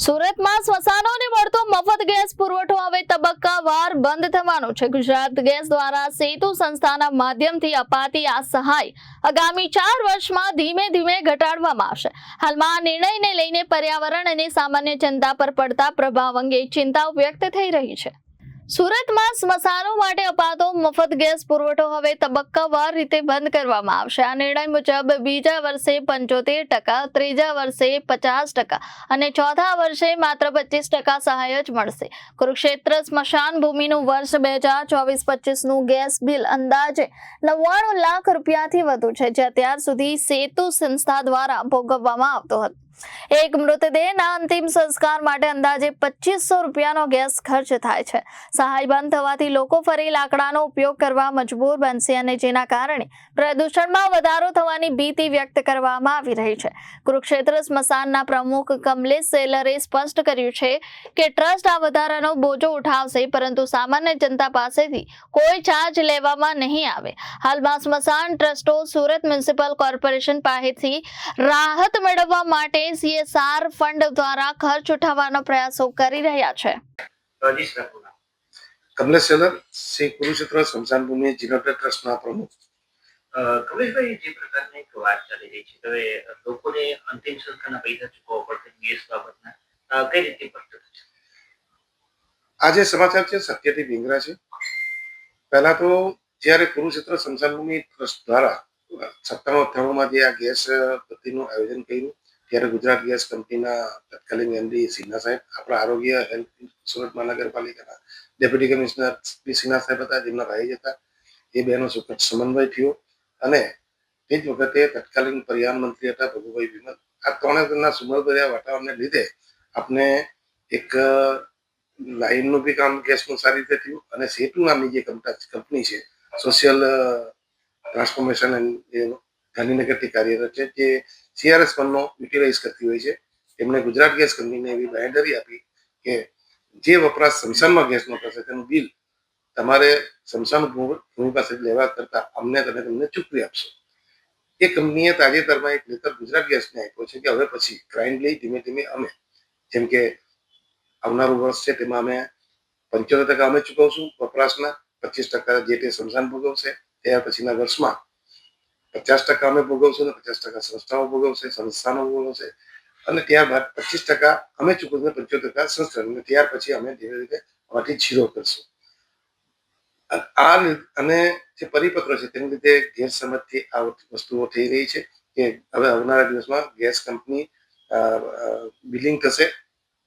સુરતમાં સ્મશાનોને મળતો મફત ગેસ પુરવઠો હવે તબક્કાવાર બંધ થવાનો છે। ગુજરાત ગેસ દ્વારા સેતુ સંસ્થાના માધ્યમથી અપાતી આ સહાય આગામી 4 વર્ષમાં ધીમે ધીમે ઘટાડવામાં આવશે। હાલમાં આ નિર્ણયને લઈને પર્યાવરણ અને સામાન્ય જનતા પર પડતા પ્રભાવ અંગે ચિંતા વ્યક્ત થઈ રહી છે। સુરતમાં સ્મશાનો માટે અપાતો મફત ગેસ પુરવઠો હવે તબક્કાવાર રીતે બંધ કરવામાં આવશે। આ નિર્ણય મુજબ બીજા વર્ષે 75%, ત્રીજા વર્ષે 50% અને ચોથા વર્ષે માત્ર 25% સહાય જ મળશે। કુરુક્ષેત્ર સ્મશાન ભૂમિનું વર્ષ 2024-25નું ગેસ બિલ અંદાજે 99 લાખ રૂપિયાથી વધુ છે, જે અત્યાર સુધી સેતુ સંસ્થા દ્વારા ભોગવવામાં આવતો હતો। એક મૃતદેહના અંતિમ સંસ્કાર માટે અંદાજે 2500 રૂપિયાનો ગેસ ખર્ચ થાય છે। સહાય બંધ થવાથી લોકો ફરી લાકડાનો ઉપયોગ કરવા મજબૂર બનશે અને જેના કારણે પ્રદૂષણમાં વધારો થવાની ભીતિ વ્યક્ત કરવામાં આવી રહી છે। કુરુક્ષેત્ર સ્મશાનના પ્રમુખ કમલેશ સેલરે સ્પષ્ટ કર્યું છે કે ટ્રસ્ટ આ વધારાનો બોજો ઉઠાવશે, પરંતુ સામાન્ય જનતા પાસેથી કોઈ ચાર્જ લેવામાં નહીં આવે। હાલમાં સ્મશાન ટ્રસ્ટો સુરત મ્યુનિસિપલ કોર્પોરેશન પાસેથી રાહત મેળવવા માટે CSR ફંડ દ્વારા ખર્ચ ઉઠાવવાનો પ્રયાસો કરી રહ્યા છે। કમલેશ સેલર, શ્રી કુરુક્ષેત્ર સ્મશાન ભૂમિ જીર્ણોદ્ધાર ટ્રસ્ટના પ્રમુખ। કમલેશભાઈ, જે પ્રકારની એક વાત ચાલી રહી છે, હવે લોકોને અંતિમ સંસ્કારના પૈસા ચૂકવવા પડશે ગેસ બાબતના, કઈ રીતે પડશે? આજે સમાચાર છે સત્યથી ભીંગરા છે। પહેલા તો જ્યારે કુરુક્ષેત્ર સ્મશાન ભૂમિ ટ્રસ્ટ દ્વારા 97-98માં જે આ ગેસ પદ્ધતિનું આયોજન કર્યું, ત્યારે ગુજરાત ગેસ કંપનીના તત્કાલીન MD સિન્હા સાહેબ, આપણા આરોગ્ય હેલ્થ સુરત મહાનગરપાલિકાના ડેપ્યુટી કમિશનર સિન્હા સાહેબ હતા, જેમના ભાઈ હતા। એ બેનો સુખદ સમન્વય થયો અને તે જ વખતે તત્કાલીન પર્યાવરણ મંત્રી હતા ભગુભાઈ વિમલ। આ ત્રણેયના સુમેળભર્યા વાતાવરણને લીધે આપણે એક લાઈનનું બી કામ ગેસનું સારી રીતે થયું અને સેતુ નામની જે કંપની છે, સોશિયલ ટ્રાન્સફોર્મેશન ગાંધીનગરથી કાર્યરત છે, જે CRS ફંડનો યુટિલાઇઝ કરતી હોય છે। તેમણે ગુજરાત ગેસ કંપનીને એવી બાંહેધરી આપી કે જે વપરાશ સ્મશાનમાં ગેસનો થશે તેનું બિલ તમારે સ્મશાન ભૂમિ પાસે લેવા કરતા તમને ચૂકવી આપશો। એ કંપનીએ તાજેતરમાં એક લેટર ગુજરાત ગેસને આપ્યો છે કે હવે પછી ગ્રાઇન્ડલી ધીમે ધીમે અમે, જેમ કે આવનારું વર્ષ છે તેમાં અમે 75% અમે ચૂકવશું વપરાશના, 25% જે તે સ્મશાન ભોગવશે, ત્યાર પછીના વર્ષમાં 50% અમે ભોગવશું અને 50% સંસ્થાઓ ભોગવશે, સંસ્થાનો ભોગવશે અને ત્યારબાદ 25% અમે ચૂકવશું, 75% સંસ્થા, ત્યાર પછી અમે ધીરે ધીરે આમાંથી 0 કરશું। આ અને જે પરિપત્ર છે તેની લીધે ગેરસમજથી આ વસ્તુઓ થઈ રહી છે કે હવે આવનારા દિવસમાં ગેસ કંપની બિલિંગ થશે।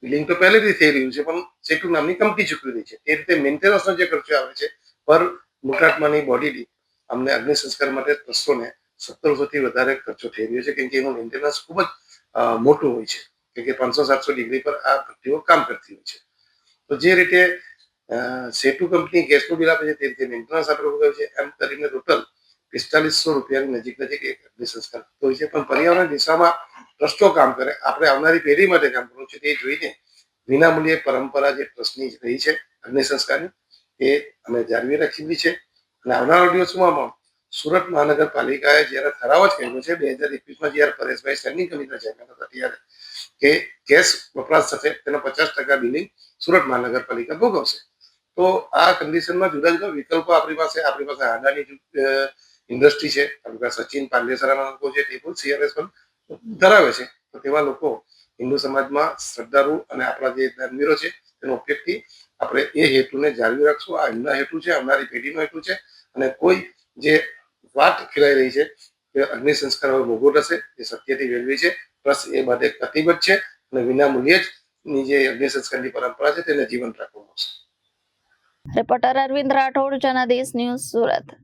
બિલિંગ તો પહેલેથી થઈ રહ્યું છે, પણ સેતુ નામની કંપની ચૂકવી રહી છે। એ રીતે મેન્ટેનન્સનો જે ખર્ચો આવે છે પર મુકાટમાંની બોડી અમને અગ્નિ સંસ્કાર માટે ટ્રસ્ટોને 1700થી વધારે ખર્ચો થઈ રહ્યો છે, કેમ કે એનું મેન્ટેનન્સ ખૂબ જ મોટું હોય છે, કેમ કે 500-700 ડિગ્રી પર આ ભઠ્ઠીઓ કામ કરતી હોય છે। તો જે રીતે સેતુ કંપની ગેસનું બિલ આપે છે તે રીતે મેન્ટેનન્સ આપણે ભોગવે છે, એમ કરીને ટોટલ 4500 રૂપિયાની નજીક એક અગ્નિ સંસ્કાર થતો હોય છે। પણ પર્યાવરણ દિશામાં ટ્રસ્ટો કામ કરે, આપણે આવનારી પેઢી માટે કામ કરવું છે, તે જોઈને વિનામૂલ્યે પરંપરા જે ટ્રસ્ટની રહી છે અગ્નિ સંસ્કારની, એ અમે જાળવી રાખેલી છે। અને આવનારા દિવસોમાં પણ સુરત મહાનગરપાલિકાએ જ્યારે ઠરાવ જ કર્યો છે 2021માં, જ્યારે પરેશભાઈ સ્ટેન્ડિંગ કમિટીના ચેરમેન હતા ત્યારે, કે ગેસ વપરાશ થશે તેનો 50% બિલિંગ સુરત મહાનગરપાલિકા ભોગવશે। તો આ કન્ડિશનમાં જુદા જુદા વિકલ્પો આપણી પાસે આડાની ઇન્ડસ્ટ્રી છે, આપણી પાસે સચિન પાંડેસરાના લોકો છે, તે પણ CRS પણ ધરાવે છે। તો તેવા લોકો હિન્દુ સમાજમાં શ્રદ્ધાળુ અને આપણા જે ધર્મીરો છે તેનો ઉપયોગથી આપણે એ હેતુને જાળવી રાખશું। આ એમના હેતુ છે, આવનારી પેઢીનો હેતુ છે। અને કોઈ જે વાત ફેલાઈ રહી છે કે અગ્નિ સંસ્કાર હવે મોઘો થશે, એ સત્યથી વેરવી છે। પ્લસ એ માટે કટિબદ્ધ છે અને વિનામૂલ્યે ની જે અગ્નિ સંસ્કારની પરંપરા છે તેને જીવંત રાખવામાં આવશે। Reporter Arvind Rathod, Janadesh news, Surat.